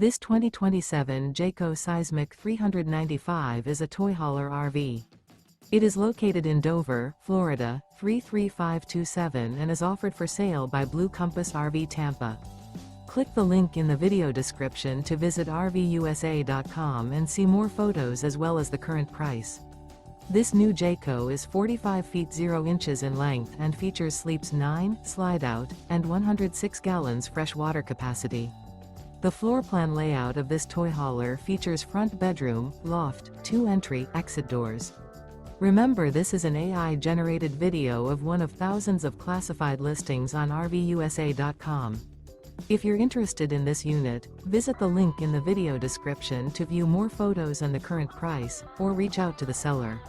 This 2027 Jayco Seismic 395 is a toy hauler RV. It is located in Dover, Florida, 33527 and is offered for sale by Blue Compass RV Tampa. Click the link in the video description to visit RVUSA.com and see more photos as well as the current price. This new Jayco is 45 feet 0 inches in length and features sleeps 9, slide-out, and 106 gallons fresh water capacity. The floor plan layout of this toy hauler features front bedroom, loft, 2 entry, exit doors. Remember, this is an AI-generated video of one of thousands of classified listings on RVUSA.com. If you're interested in this unit, visit the link in the video description to view more photos and the current price, or reach out to the seller.